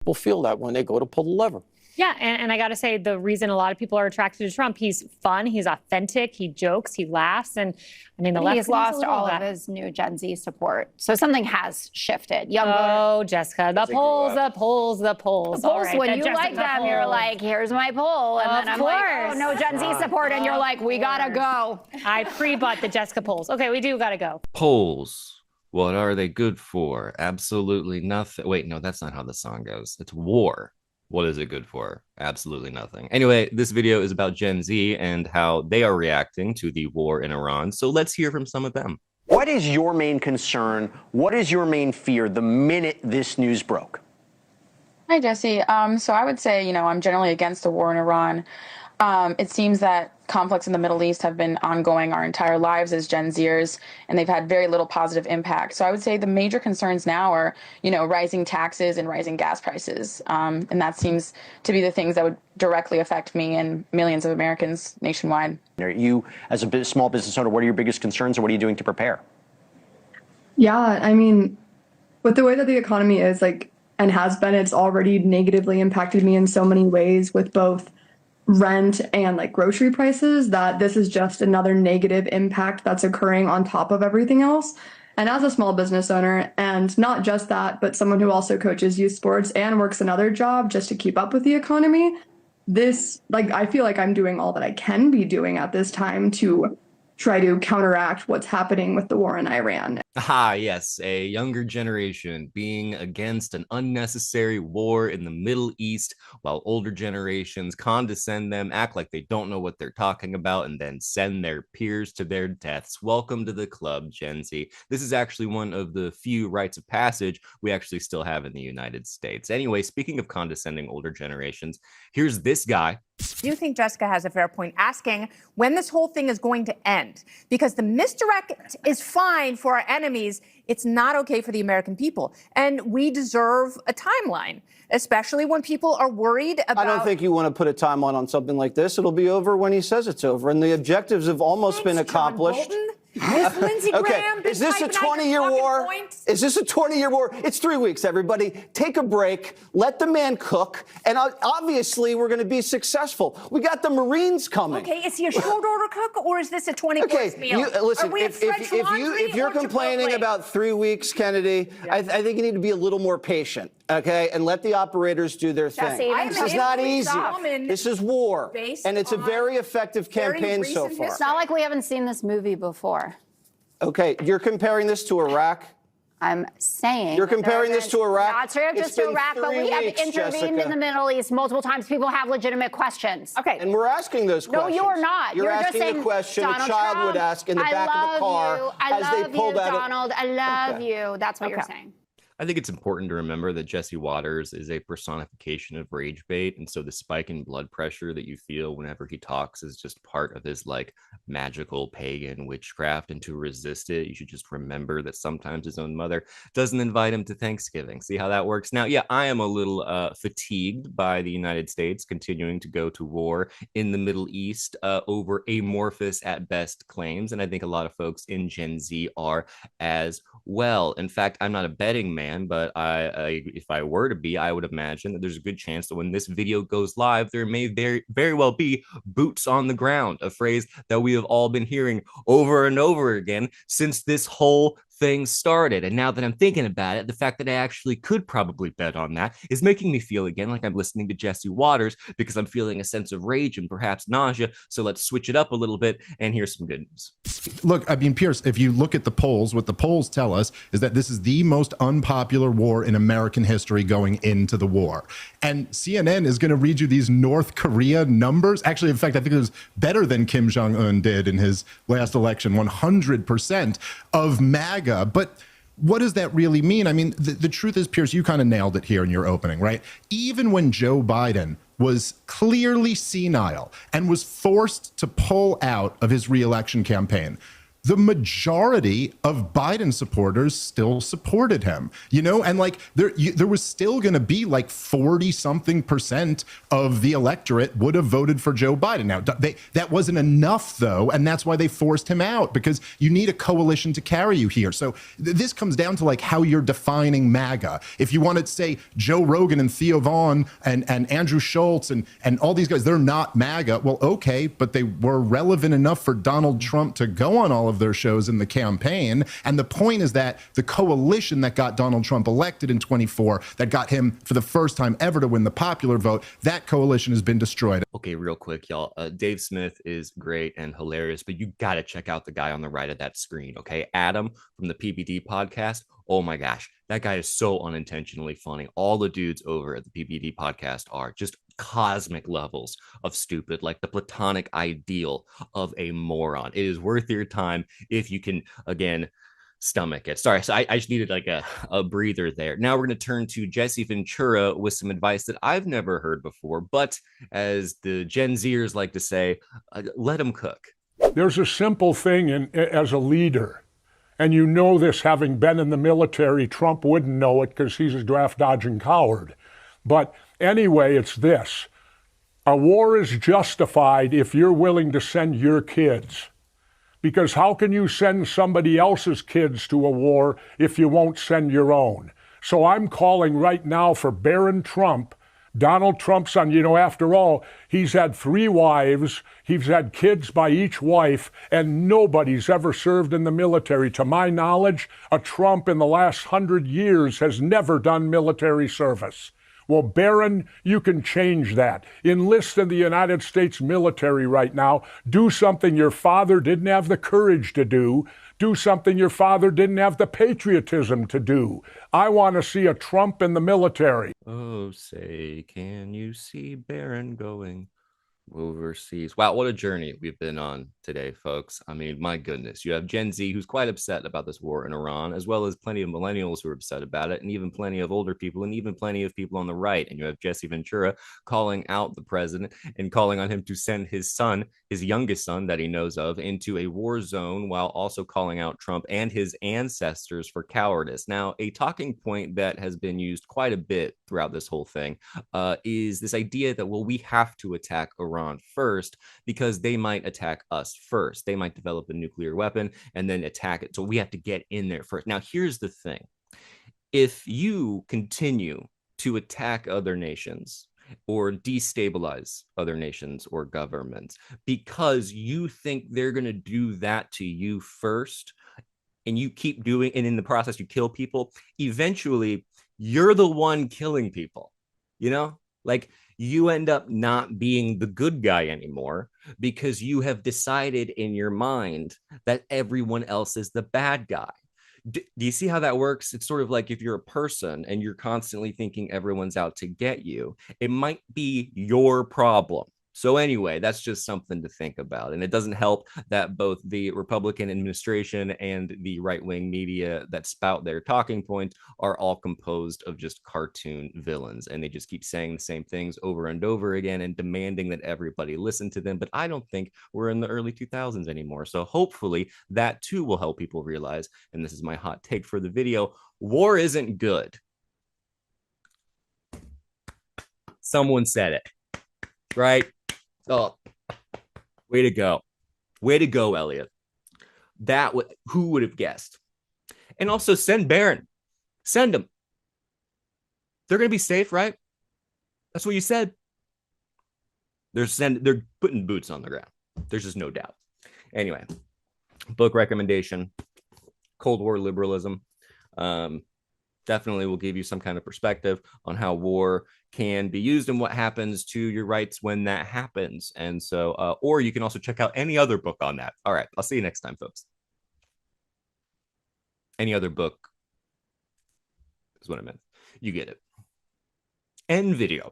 people feel that when they go to pull the lever. Yeah, and I got to say, the reason a lot of people are attracted to Trump, he's fun, he's authentic, he jokes, he laughs, and I mean, the left he's lost all of his new Gen Z support, so something has shifted. Oh, Jessica, the polls. The polls, Right, when you like them, you're like, here's my poll, and then I'm like, oh, no Gen Z support, and you're like, we gotta go. I pre-bought the Jessica polls. Okay, we do gotta go. Polls. What are they good for? Absolutely nothing. Wait, no, that's not how the song goes. It's war. What is it good for? Absolutely nothing. Anyway, this video is about Gen Z and how they are reacting to the war in Iran. So let's hear from some of them. What is your main concern? What is your main fear the minute this news broke? Hi, Jesse. So I would say, I'm generally against the war in Iran. It seems that conflicts in the Middle East have been ongoing our entire lives as Gen Zers, and they've had very little positive impact. So I would say the major concerns now are, rising taxes and rising gas prices. And that seems to be the things that would directly affect me and millions of Americans nationwide. You, as a small business owner, what are your biggest concerns, or what are you doing to prepare? Yeah, I mean, with the way that the economy is, and has been, it's already negatively impacted me in so many ways with both rent and grocery prices, that this is just another negative impact that's occurring on top of everything else. And as a small business owner, and not just that, but someone who also coaches youth sports and works another job just to keep up with the economy, this, I feel like I'm doing all that I can be doing at this time to try to counteract what's happening with the war in Iran. Ah, yes, a younger generation being against an unnecessary war in the Middle East, while older generations condescend them, act like they don't know what they're talking about, and then send their peers to their deaths. Welcome to the club, Gen Z. This is actually one of the few rites of passage we actually still have in the United States. Anyway, speaking of condescending older generations, here's this guy. Do you think Jessica has a fair point asking when this whole thing is going to end? Because the misdirect is fine for our enemies. It's not okay for the American people. And we deserve a timeline, especially when people are worried about... I don't think you want to put a timeline on something like this. It'll be over when he says it's over. And the objectives have almost been accomplished. Miss Lindsey Graham, is this a 20-year war? Is this a 20-year war? It's 3 weeks, everybody. Take a break. Let the man cook. And obviously, we're going to be successful. We got the Marines coming. Okay, is he a short-order cook, or is this a 20-course meal? Listen, if you're complaining about 3 weeks, Kennedy, I think you need to be a little more patient, okay? And let the operators do their thing. This is not easy. This is war. And it's a very effective campaign so far. It's not like we haven't seen this movie before. Okay, you're comparing this to Iraq? I'm saying... You're comparing this to Iraq? Not true, just to Iraq, but we have intervened in the Middle East multiple times. People have legitimate questions. Okay. And we're asking those questions. No, you're not. You're asking just saying, a question Donald a child Trump, would ask in the back of the car as they pulled out. Donald. I love you. That's what you're saying. I think it's important to remember that Jesse Waters is a personification of rage bait. And so the spike in blood pressure that you feel whenever he talks is just part of his magical pagan witchcraft. And to resist it, you should just remember that sometimes his own mother doesn't invite him to Thanksgiving. See how that works? Now, yeah, I am a little fatigued by the United States continuing to go to war in the Middle East over amorphous at best claims. And I think a lot of folks in Gen Z are as well. In fact, I'm not a betting man, but if I were to be, I would imagine that there's a good chance that when this video goes live, there may very well be boots on the ground, a phrase that we have all been hearing over and over again since this whole thing started. And now that I'm thinking about it, the fact that I actually could probably bet on that is making me feel again like I'm listening to Jesse Waters, because I'm feeling a sense of rage and perhaps nausea. So let's switch it up a little bit, and here's some good news. Look, I mean, Pierce, if you look at the polls, what the polls tell us is that this is the most unpopular war in American history going into the war. And CNN is going to read you these North Korea numbers. Actually, in fact, I think it was better than Kim Jong-un did in his last election, 100% of MAGA. But what does that really mean? I mean, the truth is, Pierce, you kind of nailed it here in your opening, right? Even when Joe Biden was clearly senile and was forced to pull out of his reelection campaign, the majority of Biden supporters still supported him, you know, and like there was still going to be like 40-something% of the electorate would have voted for Joe Biden. Now, that wasn't enough, though, and that's why they forced him out, because you need a coalition to carry you here. So this comes down to like how you're defining MAGA. If you want to say Joe Rogan and Theo Vaughn and Andrew Schultz and all these guys, they're not MAGA. Well, okay, but they were relevant enough for Donald Trump to go on all of their shows in the campaign. And the point is that the coalition that got Donald Trump elected in 24, that got him for the first time ever to win the popular vote, that coalition has been destroyed. Okay, real quick, y'all. Dave Smith is great and hilarious, but you got to check out the guy on the right of that screen, okay? Adam from the PBD podcast. Oh my gosh, that guy is so unintentionally funny. All the dudes over at the PBD podcast are just cosmic levels of stupid, like the platonic ideal of a moron. It is worth your time if you can, again, stomach it. Sorry, so I just needed like a breather there. Now we're going to turn to Jesse Ventura with some advice that I've never heard before, but as the Gen Zers like to say, let them cook. There's a simple thing as a leader, and you know this having been in the military. Trump wouldn't know it because he's a draft-dodging coward. But anyway, it's this. A war is justified if you're willing to send your kids. Because how can you send somebody else's kids to a war if you won't send your own? So I'm calling right now for Barron Trump, Donald Trump's son. You know, after all, he's had 3 wives, he's had kids by each wife, and nobody's ever served in the military. To my knowledge, a Trump in the last 100 years has never done military service. Well, Barron, you can change that. Enlist in the United States military right now. Do something your father didn't have the courage to do. Do something your father didn't have the patriotism to do. I want to see a Trump in the military. Oh, say, can you see Barron going overseas? Wow, what a journey we've been on today, folks. I mean, my goodness, you have Gen Z who's quite upset about this war in Iran, as well as plenty of millennials who are upset about it, and even plenty of older people, and even plenty of people on the right. And you have Jesse Ventura calling out the president and calling on him to send his son, his youngest son that he knows of, into a war zone, while also calling out Trump and his ancestors for cowardice. Now, a talking point that has been used quite a bit throughout this whole thing is this idea that, well, we have to attack Iran first because they might attack us first. They might develop a nuclear weapon and then attack it. So we have to get in there first. Now, here's the thing. If you continue to attack other nations or destabilize other nations or governments because you think they're going to do that to you first, and you keep doing, and in the process you kill people, eventually you're the one killing people, you know? Like, you end up not being the good guy anymore because you have decided in your mind that everyone else is the bad guy. Do you see how that works? It's sort of like if you're a person and you're constantly thinking everyone's out to get you, it might be your problem. So anyway, that's just something to think about. And it doesn't help that both the Republican administration and the right-wing media that spout their talking points are all composed of just cartoon villains. And they just keep saying the same things over and over again and demanding that everybody listen to them. But I don't think we're in the early 2000s anymore. So hopefully that too will help people realize, and this is my hot take for the video, war isn't good. Someone said it, right? Oh, way to go. Way to go, Elliott. Who would have guessed? And also send Barron. Send them. They're going to be safe, right? That's what you said. They're putting boots on the ground. There's just no doubt. Anyway, book recommendation, Cold War liberalism. Definitely will give you some kind of perspective on how war can be used and what happens to your rights when that happens. And so, or you can also check out any other book on that. All right, I'll see you next time, folks. Any other book is what I meant. You get it. End video.